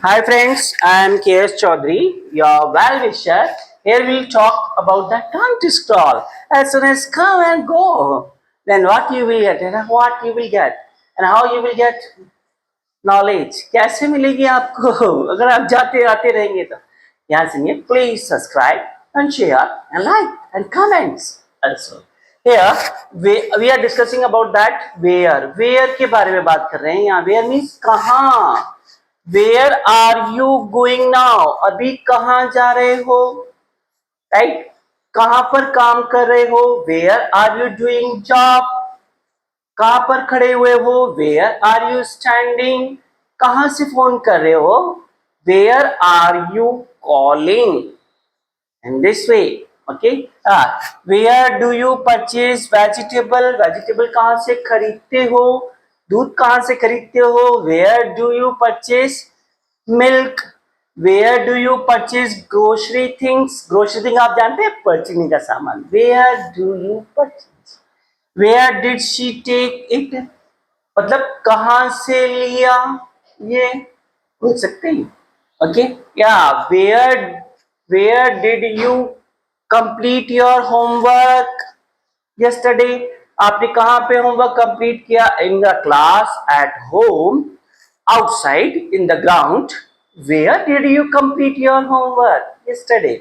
Hi friends, I am KS Chaudhary, your well-wisher. Here we'll talk about the tongue to scroll. As soon as come and go, then what you will get and what you will get and how you will get knowledge. कैसे मिलेगी आपको अगर आप जाते आते रहेंगे तो यहाँ सुनिए please subscribe and share and like and comments also. Here we are discussing about that where के बारे में बात कर रहे हैं यहाँ where means कहाँ where are you going now अभी कहाँ जा रहे हो राइट कहाँ पर काम कर रहे हो where are you doing job कहाँ पर खड़े हुए हो वेयर आर यू स्टैंडिंग कहाँ से फोन कर रहे हो where are you calling in this way okay where do you purchase vegetable vegetable कहाँ से खरीदते हो दूध कहाँ से खरीदते हो where do you purchase milk where do you purchase grocery things grocery thing आप जानते हैं परचेजिंग का सामान where do you purchase where did she take it मतलब कहाँ से लिया ये बोल सकते हैं ओके या where did you complete your homework yesterday आपने कहाँ पे होमवर्क कंप्लीट किया in the class at home outside in the ground where did you complete your homework yesterday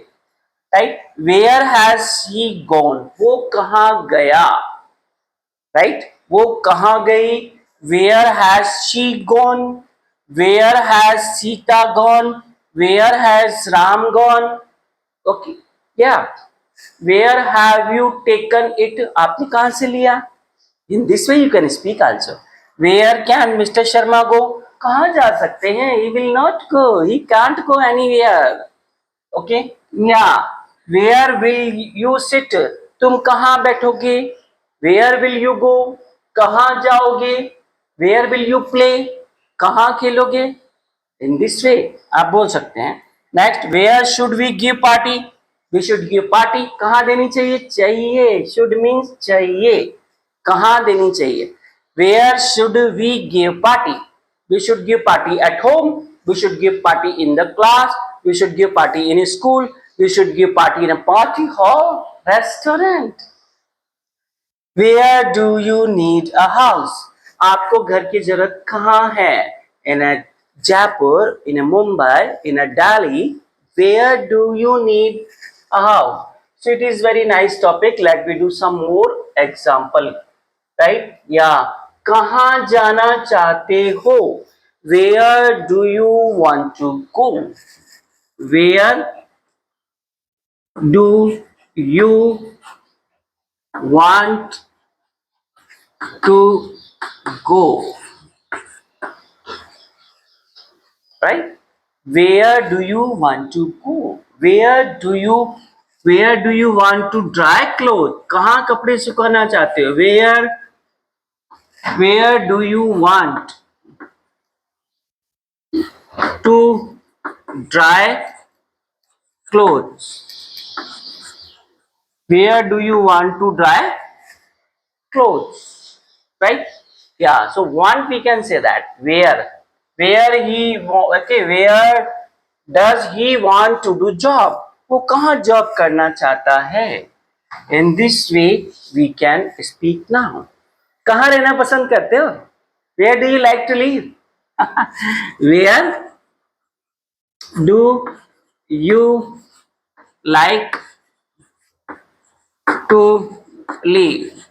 right where has he gone वो कहाँ गया right वो कहाँ गई where has she gone where has Sita gone where has Ram gone okay yeah where have you taken it आपने कहाँ से लिया in this way you can speak also where can Mr. Sharma go कहाँ जा सकते हैं he will not go he can't go anywhere okay yeah where will you sit तुम कहाँ बैठोगे where will you go कहाँ जाओगे where will you play कहाँ खेलोगे in this way आप बोल सकते हैं next where should we give party we should give party कहाँ देनी चाहिए चाहिए should means चाहिए कहाँ देनी चाहिए where should we give party we should give party at home we should give party in the class we should give party in a school we should give party in a party hall restaurant where do you need a house आपको घर की जरूरत कहाँ है in a Jaipur in a Mumbai in a Delhi where do you need a house so it is very nice topic let me do some more example right yeah कहाँ जाना चाहते हो where do you want to go where do you want to go right where do you want to go where do you want to dry clothes कहाँ कपड़े सुखाना चाहते हो where do you want to dry clothes where do you want to dry clothes right yeah so one we can say that where does he want to do job वो कहाँ job करना चाहता है in this way we can speak now कहाँ रहना पसंद करते हो where do you like to live where do you like to live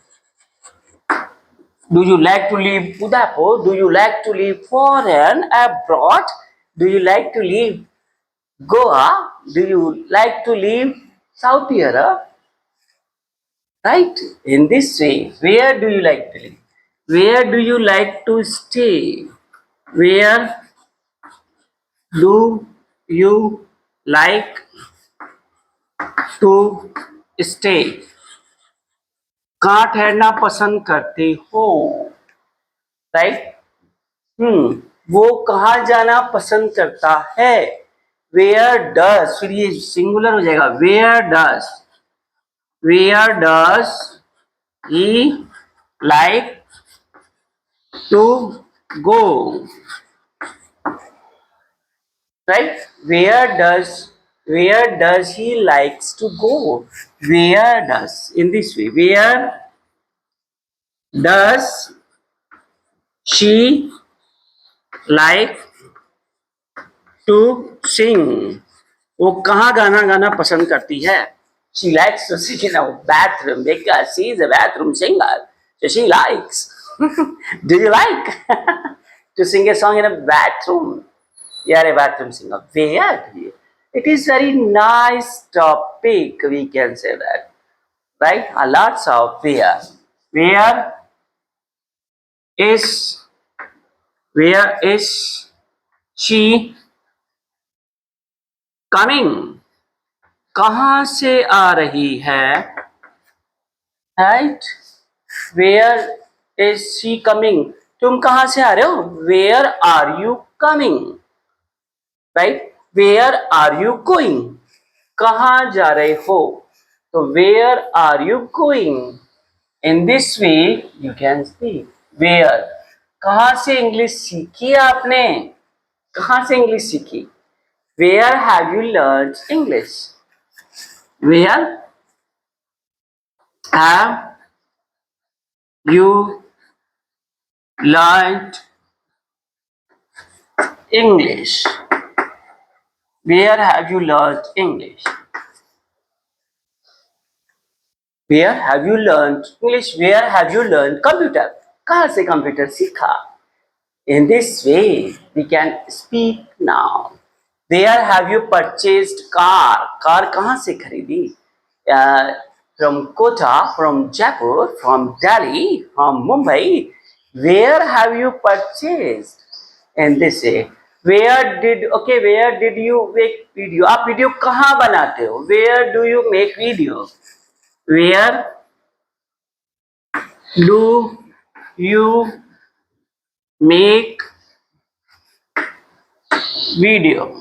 do you like to live Udaipur? Do you like to live foreign abroad? Do you like to live Goa? Do you like to live Saudi Arabia? Right? In this way, where do you like to live? Where do you like to stay? Where do you like to stay? कहाँ ठहरना पसंद करते हो? Right? वो कहाँ जाना पसंद करता है वेयर डस फिर ये सिंगुलर हो जाएगा where does he like to go right? Where does he likes to go? Where does, in this way, where does she like to sing? वो कहाँ गाना गाना पसंद करती है? She likes to sing in a bathroom because she is a bathroom singer. So she likes. Do you like to sing a song in a bathroom? You are a bathroom singer. Where do you? It is very nice topic. We can say that, right? Lots of where. Where is where is she coming? कहाँ से आ रही है? Right? Where is she coming? तुम कहाँ से आ रहे हो? Where are you coming? Right? Where are you going? कहाँ जा रहे हो? तो where are you going? In this way you can speak. Where? कहाँ से इंग्लिश सीखी आपने? कहाँ से इंग्लिश सीखी? Where have you learned English? Where have you learned English? Where have you learned English? Where have you learned English? Where have you learned computer? कहाँ से computer सीखा? In this way we can speak now. Where have you purchased car? Car कहाँ से खरीदी? From Kota, from Jaipur, from Delhi, from Mumbai. Where have you purchased? And they say, where did you make video? आप video कहाँ बनाते हो? Where do you make video? Where do you make video?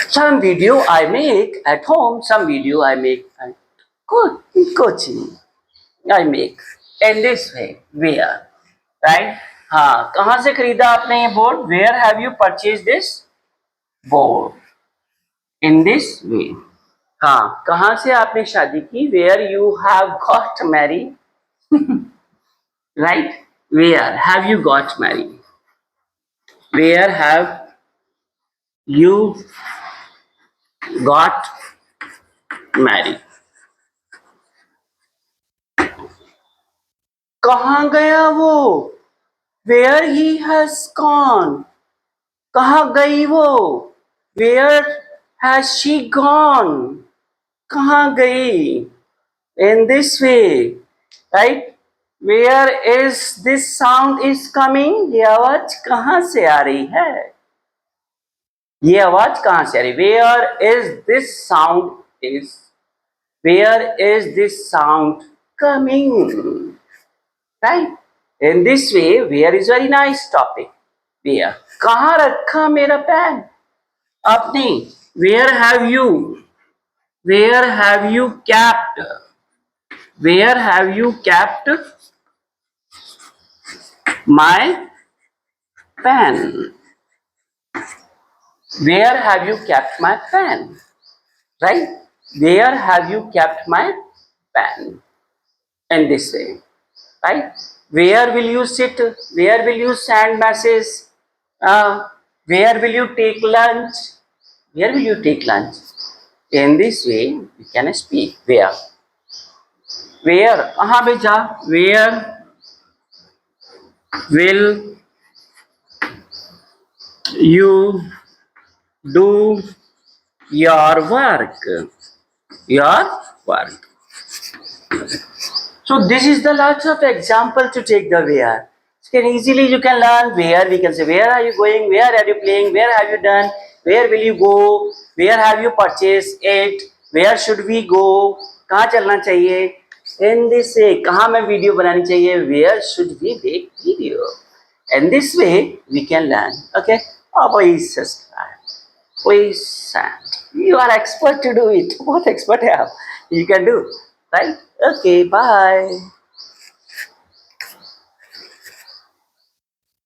Some video I make at home, some video I make at coaching. I make in this way. Where? Right? हाँ, कहाँ से खरीदा आपने ये board? Where have you purchased this board? In this way. हाँ, कहाँ से आपने शादी की? Where you have got married? Right? Where have you got married? Where have you got married? कहाँ गया वो? Where he has gone? कहाँ गई वो? Where has she gone? कहाँ गई? In this way, right? Where is this sound is coming? ये आवाज कहाँ से आ रही है? ये आवाज कहाँ से आ रही? Where is this sound is? Where is this sound coming? Right? In this way, where is very nice topic. Where? कहाँ रखा मेरा पेन? आपने. Where have you? Where have you kept? Where have you kept my pen? Where have you kept my pen? Right? Where have you kept my pen? In this way. Right? Where will you sit? Where will you send message? Where will you take lunch? Where will you take lunch? In this way, we can speak. Where? Where? कहाँ बेचा? Where will you do your work? Your work. So this is the lots of example to take the where. So easily you can learn where. We can say where are you going? Where are you playing? Where have you done? Where will you go? Where have you purchased it? Where should we go? कहाँ चलना चाहिए? In this way, कहाँ में video बनानी चाहिए? Where should we make video? And this way we can learn. Okay? Oh, please subscribe. Please send. You are expert to do it. What expert have? You can do. Right? Okay, bye.